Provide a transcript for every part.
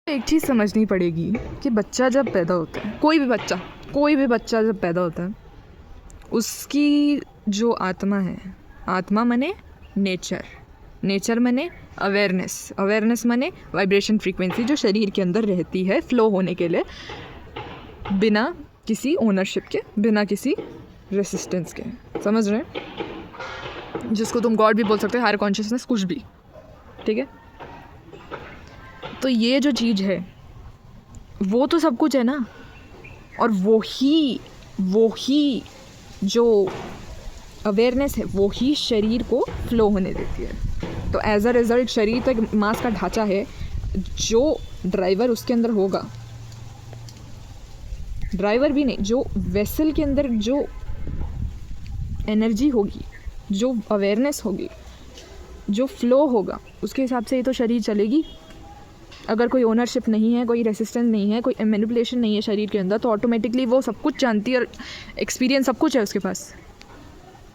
एक चीज़ समझनी पड़ेगी कि बच्चा जब पैदा होता है, कोई भी बच्चा जब पैदा होता है, उसकी जो आत्मा है, आत्मा मने नेचर मने अवेयरनेस मने वाइब्रेशन फ्रीक्वेंसी जो शरीर के अंदर रहती है फ्लो होने के लिए, बिना किसी ओनरशिप के, बिना किसी रेसिस्टेंस के। समझ रहे हैं? जिसको तुम गॉड भी बोल सकते हो, हायर कॉन्शियसनेस, कुछ भी, ठीक है। तो ये जो चीज़ है वो तो सब कुछ है ना, और वो ही जो अवेयरनेस है वो ही शरीर को फ्लो होने देती है। तो एज अ रिज़ल्ट शरीर तो एक मास का ढांचा है, जो ड्राइवर उसके अंदर होगा, ड्राइवर भी नहीं, जो वेसल के अंदर जो एनर्जी होगी, जो अवेयरनेस होगी, जो फ्लो होगा, उसके हिसाब से ही तो शरीर चलेगी। अगर कोई ओनरशिप नहीं है, कोई रेसिस्टेंस नहीं है, कोई मैनिपुलेशन नहीं है शरीर के अंदर, तो ऑटोमेटिकली वो सब कुछ जानती है और एक्सपीरियंस सब कुछ है उसके पास।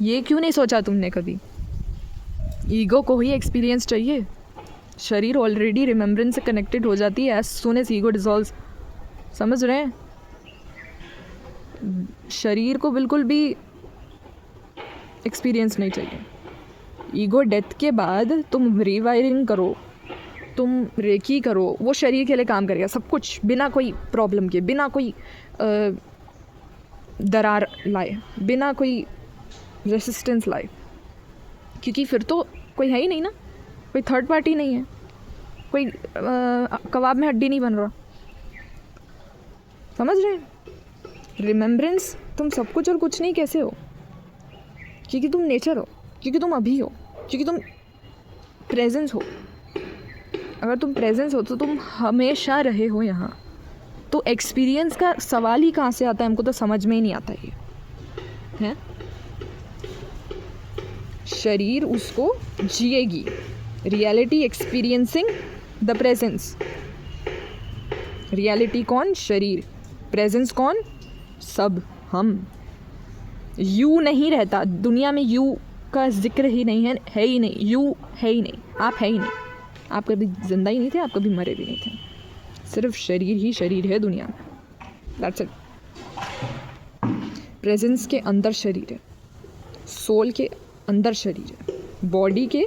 ये क्यों नहीं सोचा तुमने कभी? ईगो को ही एक्सपीरियंस चाहिए। शरीर ऑलरेडी रिमेम्बरेंस से कनेक्टेड हो जाती है as soon as ego dissolves. समझ रहे हैं? शरीर को बिल्कुल भी एक्सपीरियंस नहीं चाहिए। ईगो डेथ के बाद तुम रीवायरिंग करो, तुम रेकी करो, वो शरीर के लिए काम करेगा सब कुछ, बिना कोई प्रॉब्लम के, बिना कोई दरार लाए, बिना कोई रेसिस्टेंस लाए, क्योंकि फिर तो कोई है ही नहीं ना, कोई थर्ड पार्टी नहीं है, कोई कबाब में हड्डी नहीं बन रहा। समझ रहे हैं? रिमेम्बरेंस तुम सब कुछ और कुछ नहीं कैसे हो? क्योंकि तुम नेचर हो, क्योंकि तुम अभी हो, क्योंकि तुम प्रेजेंस हो। अगर तुम प्रेजेंस हो तो तुम हमेशा रहे हो यहाँ, तो एक्सपीरियंस का सवाल ही कहाँ से आता है? हमको तो समझ में ही नहीं आता ये है। शरीर उसको जिएगी, reality experiencing the presence. Reality कौन? शरीर। प्रेजेंस कौन? सब हम। यू नहीं रहता दुनिया में, यू का जिक्र ही नहीं है, है ही नहीं, यू है ही नहीं, आप है ही नहीं। आप कभी जिंदा ही नहीं थे, आप कभी मरे भी नहीं थे, सिर्फ शरीर ही शरीर है दुनिया में। That's it. प्रेजेंस के अंदर शरीर है, सोल के अंदर शरीर है, बॉडी के